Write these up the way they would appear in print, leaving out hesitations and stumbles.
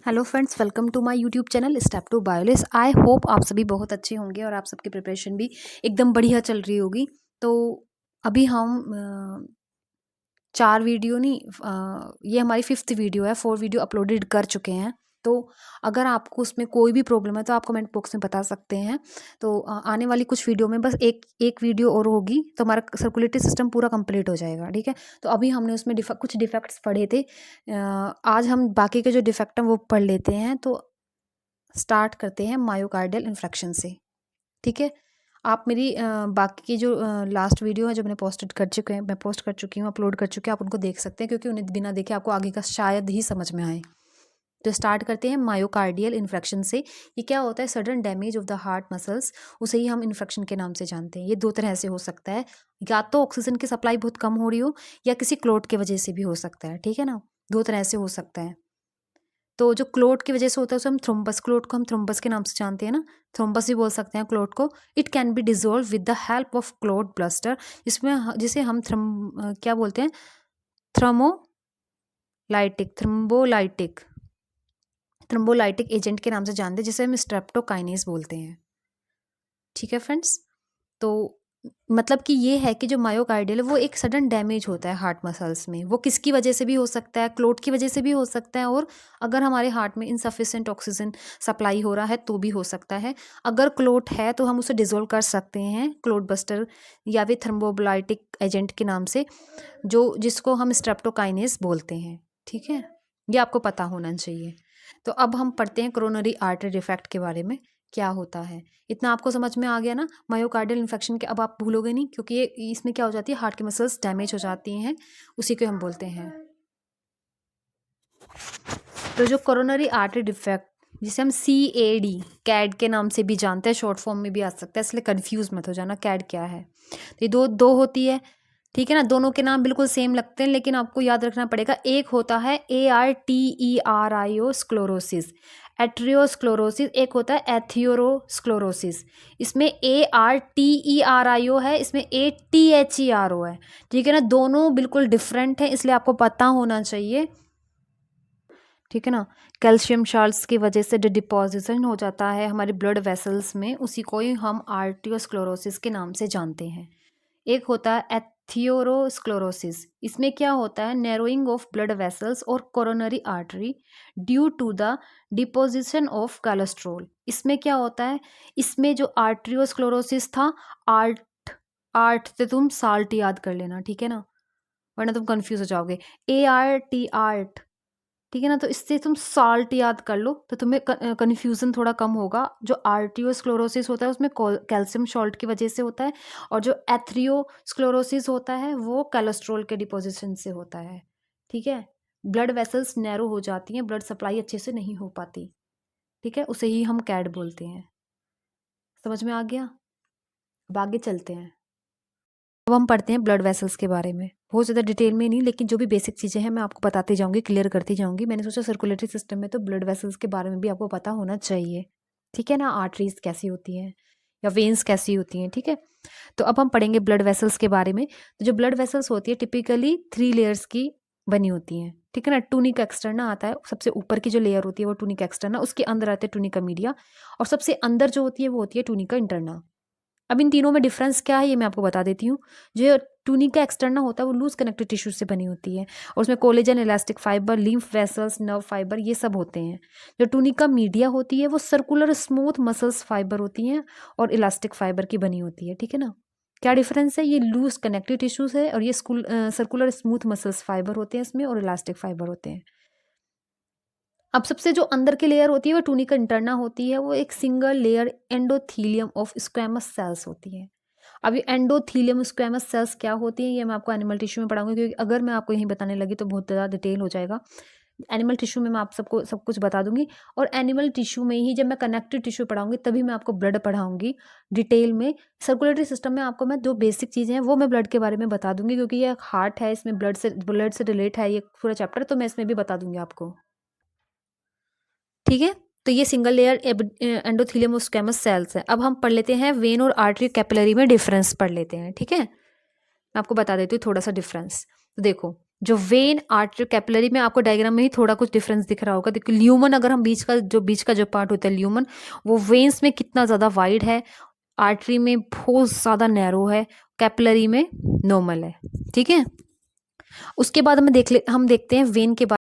Hello friends, welcome to my YouTube channel step to बायोलिस। I hope आप सभी बहुत अच्छे होंगे और आप सबकी प्रिपरेशन भी एकदम बढ़िया चल रही होगी। तो अभी हम 4 वीडियो नहीं, ये हमारी 5th वीडियो है। 4 वीडियो अपलोडेड कर चुके हैं। तो अगर आपको उसमें कोई भी प्रॉब्लम है तो आप कमेंट बॉक्स में बता सकते हैं। तो आने वाली कुछ वीडियो में बस एक वीडियो और होगी तो हमारा सर्कुलेटरी सिस्टम पूरा कंप्लीट हो जाएगा, ठीक है। तो अभी हमने उसमें कुछ डिफेक्ट्स पढ़े थे। आज हम बाकी के जो डिफेक्ट हैं वो पढ़ लेते हैं। तो स्टार्ट करते हैं मायोकार्डियल इन्फ्रैक्शन से, ठीक है। आप मेरी बाकी की जो लास्ट वीडियो है जो मैंने पोस्ट कर चुकी हूँ, अपलोड कर चुकी हूँ, आप उनको देख सकते हैं क्योंकि उन्हें बिना देखे आपको आगे का शायद ही समझ में आए। तो स्टार्ट करते हैं मायोकार्डियल इन्फ्रैक्शन से। ये क्या होता है? Sudden damage of the heart muscles, उसे ही हम इन्फेक्शन के नाम से जानते हैं। ये 2 तरह से हो सकता है, या तो ऑक्सीजन की सप्लाई बहुत कम हो रही हो या किसी क्लोट की वजह से भी हो सकता है, ठीक है ना। 2 तरह से हो सकता है। तो जो क्लोट की वजह से होता है उसे हम थ्रोम्बस, क्लोट को हम थ्रोम्बस के नाम से जानते हैं ना, थ्रोम्बस भी बोल सकते हैं क्लोट को। It can be dissolve with the help of clot bluster, जिसे हम क्या बोलते हैं, थ्रोम्बोलाइटिक थ्रोम्बोलाइटिक एजेंट के नाम से जानते हैं, जिसे हम स्ट्रेप्टोकाइनेस बोलते हैं, ठीक है फ्रेंड्स। तो मतलब कि ये है कि जो मायोकार्डियल है वो एक सडन डैमेज होता है हार्ट मसल्स में। वो किसकी वजह से भी हो सकता है, क्लोट की वजह से भी हो सकता है, और अगर हमारे हार्ट में इनसफिशिएंट ऑक्सीजन सप्लाई हो रहा है तो भी हो सकता है। अगर क्लोट है तो हम उसे डिजोल्व कर सकते हैं क्लोट बस्टर या फिर थ्रोम्बोलाइटिक एजेंट के नाम से, जिसको हम स्ट्रेप्टोकाइनेस बोलते हैं, ठीक है। ये आपको पता होना चाहिए। तो अब हम पढ़ते हैं कोरोनरी आर्टरी डिफेक्ट के बारे में, क्या होता है। इतना आपको समझ में आ गया ना मायोकार्डियल इन्फेक्शन के? अब आप भूलोगे नहीं, क्योंकि ये इसमें क्या हो जाती है, हार्ट की मसल्स डैमेज हो जाती हैं, उसी को हम बोलते हैं। तो जो कोरोनरी आर्टरी डिफेक्ट, जिसे हम CAD कैड के नाम से भी जानते हैं, शॉर्ट फॉर्म में भी आ सकता है, इसलिए कंफ्यूज मत हो जाना कैड क्या है। तो ये दो होती है, ठीक है ना। दोनों के नाम बिल्कुल सेम लगते हैं, लेकिन आपको याद रखना पड़ेगा। एक होता है ARTERIOस्क्लोरोसिस, एट्रियोस्क्लोरोसिस। एक होता है एथियोरोस्क्लोरोसिस। इसमें ARTERIO है, इसमें ATHERO है, ठीक है ना। दोनों बिल्कुल डिफरेंट है, इसलिए आपको पता होना चाहिए, ठीक है ना। कैल्शियम साल्ट्स की वजह से जो डिपॉजिशन हो जाता है हमारे ब्लड वेसल्स में, उसी को ही हम आर्टियोस्क्लोरोसिस के नाम से जानते हैं। एक होता है एथियोरोस्क्लोरोसिस। इसमें क्या होता है, नैरोइंग ऑफ ब्लड वेसल्स और coronary artery due to the deposition of cholesterol. इसमें क्या होता है, इसमें जो आर्ट्रियोस्क्लोरोसिस था, आर्ट आर्ट से तुम साल्ट याद कर लेना, ठीक है ना, वरना तुम कंफ्यूज हो जाओगे। ART, ठीक है ना। तो इससे तुम साल्ट याद कर लो तो तुम्हें कन्फ्यूज़न थोड़ा कम होगा। जो आर्टियोस्क्लोरोसिस होता है उसमें कैल्शियम सॉल्ट की वजह से होता है, और जो एथ्रियोस्क्लोरोसिस होता है वो कोलेस्ट्रॉल के डिपोजिशन से होता है, ठीक है। ब्लड वेसल्स नैरो हो जाती हैं, ब्लड सप्लाई अच्छे से नहीं हो पाती, ठीक है, उसे ही हम कैड बोलते हैं। समझ में आ गया? अब आगे चलते हैं। अब हम पढ़ते हैं ब्लड वेसल्स के बारे में, बहुत ज़्यादा डिटेल में नहीं, लेकिन जो भी बेसिक चीज़ें हैं मैं आपको बताती जाऊंगी, क्लियर करती जाऊंगी। मैंने सोचा सर्कुलेटरी सिस्टम में तो ब्लड वेसल्स के बारे में भी आपको पता होना चाहिए, ठीक है ना। आर्टरीज कैसी होती हैं या वेन्स कैसी होती हैं, ठीक है। तो अब हम पढ़ेंगे ब्लड वेसल्स के बारे में। तो जो ब्लड वेसल्स होती है टिपिकली 3 लेयर्स की बनी होती हैं, ठीक है ना। टूनिक एक्सटर्ना आता है, सबसे ऊपर की जो लेयर होती है वो टूनिक एक्सटर्ना, उसके अंदर आते हैं टूनिका मीडिया, और सबसे अंदर जो होती है वो होती है टूनिका इंटरना। अब इन तीनों में डिफरेंस क्या है ये मैं आपको बता देती हूँ। जो टूनिका एक्सटर्ना होता है वो लूज कनेक्टिव टिश्यू से बनी होती है, और उसमें collagen, elastic fibre, lymph vessels, nerve fibre, ये सब होते हैं। जो टूनिका मीडिया होती है वो सर्कुलर स्मूथ मसल्स फाइबर होती हैं और इलास्टिक फाइबर की बनी होती है, ठीक है ना। क्या डिफरेंस है? ये लूज कनेक्टिव टिश्यूज है और ये सर्कुलर स्मूथ मसल्स फाइबर होते हैं इसमें, और इलास्टिक फाइबर होते हैं। अब सबसे जो अंदर की लेयर होती है वो टूनिका इंटरना होती है, वो एक single layer endothelium of squamous cells होती है। अब ये एंडोथीलियम स्क्वैमस सेल्स क्या होती हैं ये मैं आपको एनिमल टिश्यू में पढ़ाऊंगी, क्योंकि अगर मैं आपको यहीं बताने लगी तो बहुत ज़्यादा डिटेल हो जाएगा। एनिमल टिश्यू में मैं आप सबको सब कुछ बता दूंगी, और एनिमल टिश्यू में ही जब मैं कनेक्टिव टिश्यू पढ़ाऊंगी तभी मैं आपको ब्लड पढ़ाऊंगी डिटेल में। सर्कुलेटरी सिस्टम में आपको मैं जो बेसिक चीज़ें हैं वो मैं ब्लड के बारे में बता दूंगी, क्योंकि ये हार्ट है, इसमें ब्लड से रिलेट है ये पूरा चैप्टर, तो मैं इसमें भी बता दूंगी आपको, ठीक है। तो ये सिंगल लेयर एंडोथेलियम और स्क्वैमस सेल्स है। अब हम पढ़ लेते हैं वेन और आर्टरी कैपिलरी में डिफरेंस पढ़ लेते हैं, ठीक है। मैं आपको बता देती हूँ थोड़ा सा डिफरेंस। तो देखो, जो वेन, आर्टरी, कैपिलरी में आपको डायग्राम में ही थोड़ा कुछ डिफरेंस दिख रहा होगा। देखो ल्यूमन, अगर हम बीच का जो पार्ट होता है ल्यूमन, वो वेन्स में कितना ज़्यादा वाइड है, आर्टरी में बहुत ज़्यादा नैरो है, कैपिलरी में नॉर्मल है। ठीक है, उसके बाद हम देखते हैं वेन के बाद।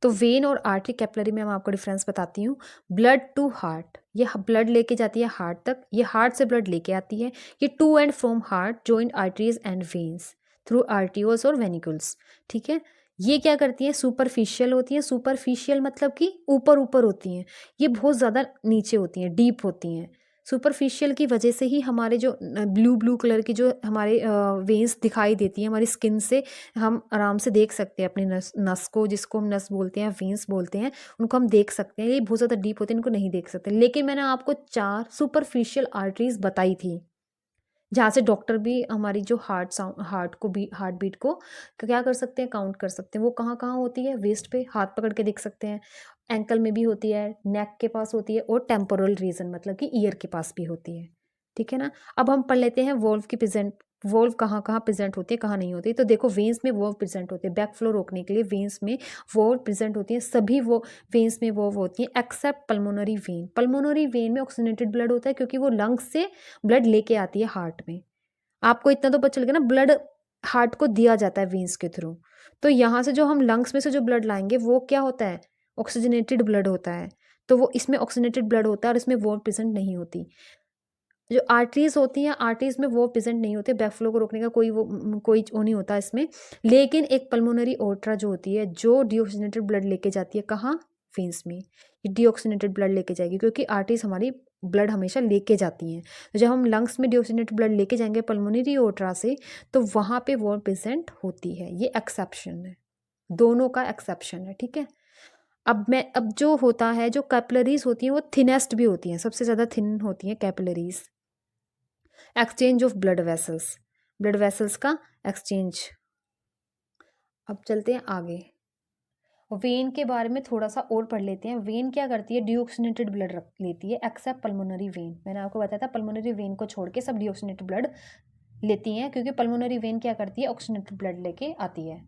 तो वेन और आर्टरी, कैपिलरी में मैं आपको डिफरेंस बताती हूँ। ब्लड टू हार्ट, ये ब्लड लेके जाती है हार्ट तक, ये हार्ट से ब्लड लेके आती है। ये to and from heart joint arteries and veins through arterioles और वेनिकुल्स। ठीक है, ये क्या करती हैं, सुपरफिशियल होती हैं। सुपरफिशियल मतलब कि ऊपर ऊपर होती हैं, ये बहुत ज़्यादा नीचे होती हैं, डीप होती हैं। सुपरफिशियल की वजह से ही हमारे जो ब्लू ब्लू कलर की जो हमारे वेन्स दिखाई देती हैं हमारी स्किन से, हम आराम से देख सकते हैं अपनी नस नस को, जिसको हम नस बोलते हैं, वेन्स बोलते हैं, उनको हम देख सकते हैं। ये बहुत ज़्यादा डीप होते हैं, इनको नहीं देख सकते। लेकिन मैंने आपको 4 सुपरफिशियल आर्टरीज बताई थी, जहाँ से डॉक्टर भी हमारी जो हार्ट बीट को क्या कर सकते हैं, काउंट कर सकते हैं। वो कहाँ कहाँ होती है, वेस्ट पे हाथ पकड़ के देख सकते हैं, एंकल में भी होती है, नेक के पास होती है, और टेम्पोरल रीजन मतलब कि ईयर के पास भी होती है। ठीक है ना। अब हम पढ़ लेते हैं वोल्व कहाँ कहाँ प्रेजेंट होती है, कहाँ नहीं होती। तो देखो वेन्स में वोल्व प्रेजेंट होते हैं, बैक फ्लो रोकने के लिए वेन्स में वोल्व प्रेजेंट होती है। सभी वो वेन्स में वोल्व होती है accept pulmonary vein. Pulmonary vein में ऑक्सीजनेटेड ब्लड होता है, क्योंकि वो लंग्स से ब्लड लेके आती है हार्ट में। आपको इतना तो पता चल गया ना, ब्लड हार्ट को दिया जाता है वेन्स के थ्रू। तो यहाँ से जो हम लंग्स में से जो ब्लड लाएंगे वो क्या होता है, ऑक्सीजनेटेड ब्लड होता है। तो वो इसमें ऑक्सीजनेटेड ब्लड होता है और इसमें वोल्व प्रेजेंट नहीं होती। जो आर्टरीज होती हैं, आर्टरीज में वो प्रेजेंट नहीं होते, बैक फ्लो को रोकने का कोई वो नहीं होता इसमें। लेकिन एक पल्मोनरी ओर्ट्रा जो होती है, जो डीऑक्सीजनेटेड ब्लड लेके जाती है कहाँ, वेन्स में। ये डीऑक्सीजनेटेड ब्लड लेके जाएगी, क्योंकि आर्टरीज हमारी ब्लड हमेशा लेके जाती हैं। तो जब हम लंग्स में डीऑक्सीजनेटेड ब्लड लेके जाएंगे पल्मोनरी ओर्ट्रा से, तो वहाँ पे वो प्रेजेंट होती है। ये एक्सेप्शन है, दोनों का एक्सेप्शन है। ठीक है, अब जो होता है, जो कैपिलरीज होती हैं वो थिनेस्ट भी होती हैं, सबसे ज़्यादा थिन होती हैं capillaries. Exchange of blood vessels का एक्सचेंज। अब चलते हैं आगे, वेन के बारे में थोड़ा सा और पढ़ लेते हैं। वेन क्या करती है, डीऑक्सीनेटेड ब्लड रख लेती है एक्सेप्ट पल्मोनरी वेन। मैंने आपको बताया था पल्मोनरी वेन को छोड़ के सब डीऑक्सीनेटेड ब्लड लेती हैं, क्योंकि पल्मोनरी वेन क्या करती है, ऑक्सीनेटेड ब्लड लेके आती है।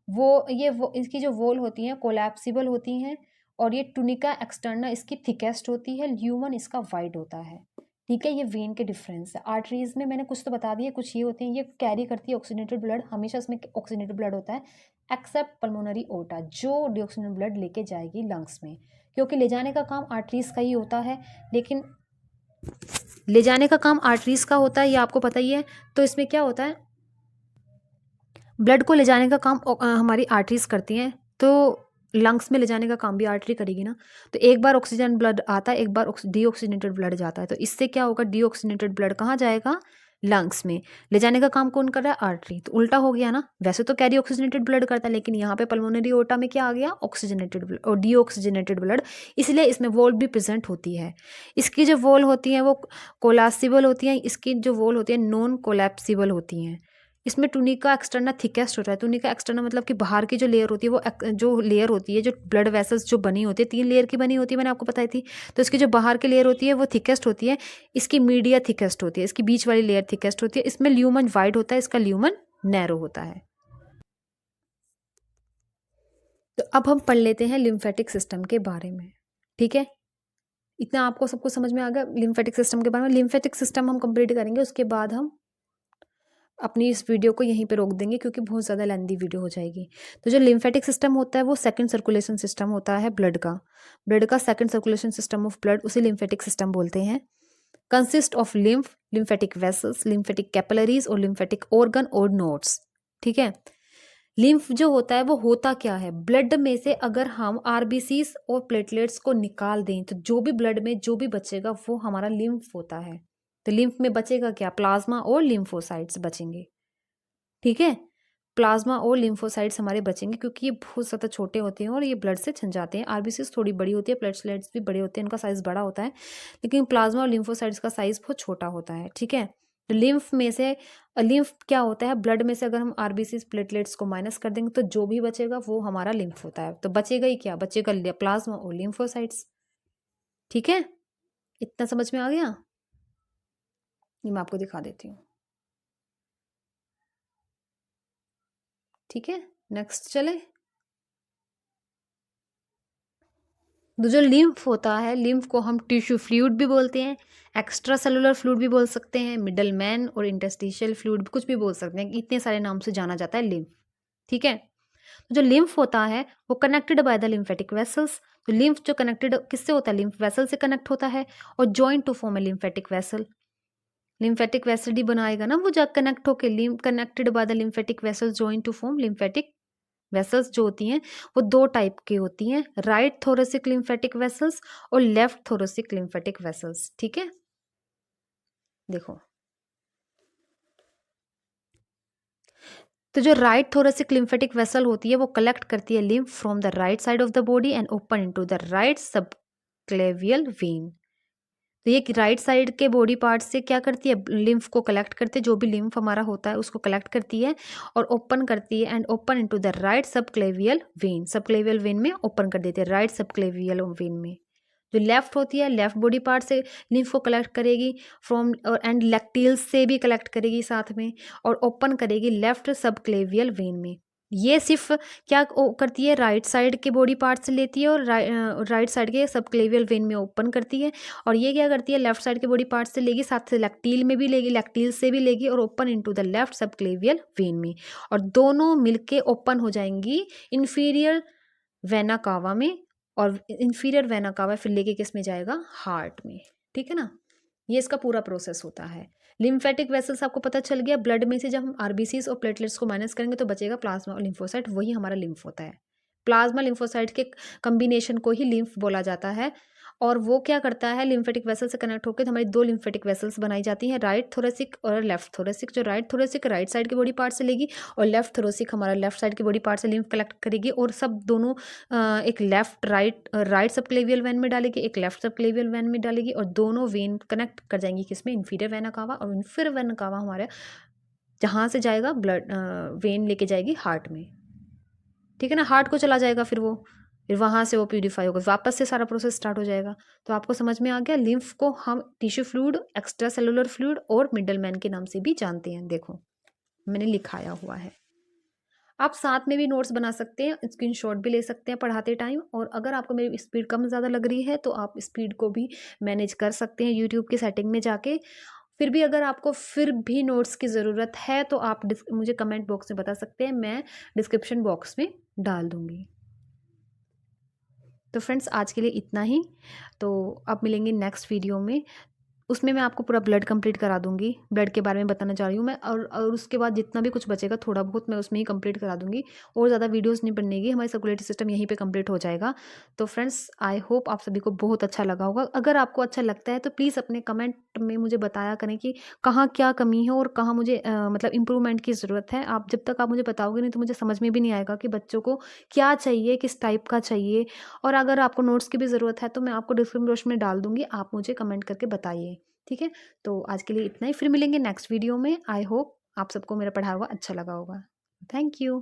वो इसकी जो वॉल होती हैं कोलैप्सिबल होती हैं, और ये टुनिका एक्सटर्ना इसकी थिकेस्ट होती है, ल्यूमन इसका वाइड होता है। ठीक है, ये वेन के डिफरेंस है। आर्टरीज में मैंने कुछ तो बता दिया, कुछ ये होती हैं, ये कैरी करती है ऑक्सीनेटेड ब्लड, हमेशा इसमें ऑक्सीनेटेड ब्लड होता है एक्सेप्ट पल्मोनरी ओटा, जो डिऑक्सीजन ब्लड लेके जाएगी लंग्स में, क्योंकि ले जाने का काम आर्टरीज का ही होता है। लेकिन ले जाने का काम आर्टरीज का होता है, ये आपको पता ही है। तो इसमें क्या होता है, ब्लड को ले जाने का काम हमारी आर्टरीज करती हैं, तो लंग्स में ले जाने का काम भी आर्टरी करेगी ना। तो एक बार ऑक्सीजन ब्लड आता है, एक बार डीऑक्सीनेटेड ब्लड जाता है। तो इससे क्या होगा, डीऑक्सीनेटेड ब्लड कहाँ जाएगा, लंग्स में। ले जाने का काम कौन कर रहा है, आर्टरी। तो उल्टा हो गया ना, वैसे तो कैरी ऑक्सीजनेटेड ब्लड करता है, लेकिन यहाँ पे पल्मोनरी ओटा में क्या आ गया, ऑक्सीजनेटेड ब्लड और डीऑक्सीजनेटेड ब्लड, इसलिए इसमें वॉल भी प्रेजेंट होती है। इसकी जो वॉल होती है वो कोलासिबल होती है, इसकी जो वॉल होती है नॉन कोलैप्सिबल होती हैं। इसमें टुनिका एक्सटर्ना थिकेस्ट होता है। टुनिका एक्सटर्ना मतलब कि बाहर की जो लेयर होती है, वो जो लेयर होती है, जो ब्लड वेसल्स जो बनी होती है, 3 लेयर की बनी होती है, मैंने आपको बताई थी। तो इसकी जो बाहर की लेयर होती है वो थिकेस्ट होती है, इसकी मीडिया थिकेस्ट होती है, इसकी बीच वाली लेयर थिकेस्ट होती है। इसमें ल्यूमन वाइड होता है, इसका ल्यूमन नैरो होता है। तो अब हम पढ़ लेते हैं लिम्फेटिक सिस्टम के बारे में। ठीक है, इतना आपको सब कुछ समझ में आ गया लिम्फेटिक सिस्टम के बारे में। लिम्फेटिक सिस्टम हम कंप्लीट करेंगे, उसके बाद हम अपनी इस वीडियो को यहीं पे रोक देंगे, क्योंकि बहुत ज़्यादा लेंदी वीडियो हो जाएगी। तो जो लिम्फेटिक सिस्टम होता है वो सेकंड सर्कुलेशन सिस्टम होता है ब्लड का second circulation system of blood, उसे लिम्फेटिक सिस्टम बोलते हैं। Consist of lymphatic vessels, lymphatic capillaries और लिम्फेटिक ऑर्गन और नोड्स। ठीक है, लिम्फ जो होता है वो होता क्या है, ब्लड में से अगर हम आरबीसीज और प्लेटलेट्स को निकाल दें, तो जो भी ब्लड में जो भी बचेगा वो हमारा लिम्फ होता है। तो लिम्फ में बचेगा क्या, प्लाज्मा और लिम्फोसाइट्स बचेंगे। ठीक है, प्लाज्मा और लिम्फोसाइट्स हमारे बचेंगे, क्योंकि ये बहुत ज़्यादा छोटे होते हैं और ये ब्लड से छन जाते हैं। आरबीसीज थोड़ी बड़ी होती है, प्लेटलेट्स भी बड़े होते हैं, उनका साइज बड़ा होता है, लेकिन प्लाज्मा और लिम्फोसाइट्स का साइज बहुत छोटा होता है। ठीक है, तो लिम्फ क्या होता है, ब्लड में से अगर हम आरबीसीज प्लेटलेट्स को माइनस कर देंगे, तो जो भी बचेगा वो हमारा लिम्फ होता है। तो बचेगा ही क्या, बचेगा प्लाज्मा और लिम्फोसाइट्स। ठीक है, इतना समझ में आ गया। ये मैं आपको दिखा देती हूँ। ठीक है। नेक्स्ट चले। तो जो लिम्फ होता है, लिम्फ को हम टिश्यू फ्लूइड भी बोलते हैं, एक्स्ट्रा सेलुलर फ्लूइड भी बोल सकते हैं, मिडल मैन और इंटरस्टिशियल फ्लूइड कुछ भी बोल सकते हैं। इतने सारे नाम से जाना जाता है लिम्फ। ठीक है। तो जो लिम्फ होता है वो connected by the lymphatic vessels. तो लिम्फ जो कनेक्टेड किससे होता है, लिम्फ वेसल से कनेक्ट होता है और joint to form a lymphatic vessel. Lymphatic vessel ही बनाएगा ना वो, जब कनेक्ट होके lymph connected by the lymphatic vessels joint to form lymphatic vessels. जो होती हैं वो दो टाइप की होती हैं, राइट थोरेसिक लिम्फेटिक वेसल्स और लेफ्ट थोरेसिक लिम्फेटिक वेसल्स। ठीक है। देखो, तो जो राइट थोरेसिक लिम्फेटिक वेसल होती है वो कलेक्ट करती है lymph from the right side of the body and open into the right subclavian vein. तो ये राइट साइड के बॉडी पार्ट से क्या करती है, लिम्फ को कलेक्ट करती है, जो भी लिम्फ हमारा होता है उसको कलेक्ट करती है और ओपन करती है and open into the right subclavian vein. Subclavian vein में ओपन कर देती है, राइट सबक्लेवियल वेन में। जो लेफ्ट होती है, लेफ्ट बॉडी पार्ट से लिम्फ को कलेक्ट करेगी फ्रॉम एंड लैक्टिल्स से भी कलेक्ट करेगी साथ में और ओपन करेगी लेफ्ट सबक्लेवियल वेन में। ये सिर्फ क्या करती है, राइट साइड के बॉडी पार्ट से लेती है और राइट साइड के सबक्लेवियल वेन में ओपन करती है। और ये क्या करती है, लेफ्ट साइड के बॉडी पार्ट से लेगी, साथ से लैक्टिल में भी लेगी, लैक्टिल से भी लेगी और open into the left subclavian vein में। और दोनों मिलके ओपन हो जाएंगी इन्फीरियर वेना कावा में और इन्फीरियर वेना कावा फिर लेके किस में जाएगा, हार्ट में। ठीक है ना। ये इसका पूरा प्रोसेस होता है। लिम्फेटिक वेसल्स आपको पता चल गया, ब्लड में से जब हम आरबीसीज और प्लेटलेट्स को माइनस करेंगे तो बचेगा प्लाज्मा और लिम्फोसाइट, वही हमारा लिम्फ होता है। प्लाज्मा लिम्फोसाइट के कम्बिनेशन को ही लिम्फ बोला जाता है। और वो क्या करता है, लिम्फेटिक वेसल से कनेक्ट होकर हमारी दो लिम्फेटिक वेसल्स बनाई जाती हैं, राइट थोरेसिक और लेफ्ट थोरेसिक। जो राइट थोरेसिक राइट साइड के बॉडी पार्ट से लेगी और लेफ्ट थोरेसिक हमारा लेफ्ट साइड के बॉडी पार्ट से लिम्फ कलेक्ट करेगी और सब दोनों एक लेफ्ट राइट सबक्लेवियल वेन में डालेगी, एक लेफ्ट सबक्लेवियल वेन में डालेगी और दोनों वेन कनेक्ट कर जाएंगी किसमें, इन्फीरियर वेना कावा। और इन्फीरियर वेना कावा हमारे जहाँ से जाएगा ब्लड वेन लेके जाएगी हार्ट में। ठीक है ना, हार्ट को चला जाएगा फिर वहाँ से वो प्यूरिफाई होगा, वापस से सारा प्रोसेस स्टार्ट हो जाएगा। तो आपको समझ में आ गया, लिम्फ को हम tissue fluid, extra cellular fluid और मिडल मैन के नाम से भी जानते हैं। देखो मैंने लिखाया हुआ है। आप साथ में भी नोट्स बना सकते हैं, स्क्रीनशॉट भी ले सकते हैं पढ़ाते टाइम। और अगर आपको मेरी स्पीड कम ज़्यादा लग रही है तो आप स्पीड को भी मैनेज कर सकते हैं यूट्यूब की सेटिंग में जाके। फिर भी अगर आपको फिर भी नोट्स की ज़रूरत है तो आप मुझे कमेंट बॉक्स में बता सकते हैं, मैं डिस्क्रिप्शन बॉक्स में डाल दूँगी। तो फ्रेंड्स आज के लिए इतना ही। तो अब मिलेंगे नेक्स्ट वीडियो में, उसमें मैं आपको पूरा ब्लड कंप्लीट करा दूंगी, ब्लड के बारे में बताना चाह रही हूँ मैं। और उसके बाद जितना भी कुछ बचेगा थोड़ा बहुत मैं उसमें ही कंप्लीट करा दूंगी और ज़्यादा वीडियोस नहीं बननेगी, हमारी सर्कुलेटरी सिस्टम यहीं पे कंप्लीट हो जाएगा। तो फ्रेंड्स आई होप आप सभी को बहुत अच्छा लगा होगा। अगर आपको अच्छा लगता है तो प्लीज़ अपने कमेंट में मुझे बताया करें कि कहाँ क्या कमी है और कहाँ मुझे मतलब इम्प्रूवमेंट की ज़रूरत है। आप जब तक आप मुझे बताओगे नहीं तो मुझे समझ में भी नहीं आएगा कि बच्चों को क्या चाहिए, किस टाइप का चाहिए। और अगर आपको नोट्स की भी ज़रूरत है तो मैं आपको डिस्क्रिप्शन बॉक्स में डाल दूँगी, आप मुझे कमेंट करके बताइए। ठीक है। तो आज के लिए इतना ही, फिर मिलेंगे नेक्स्ट वीडियो में। आई होप आप सबको मेरा पढ़ाया हुआ अच्छा लगा होगा। Thank you.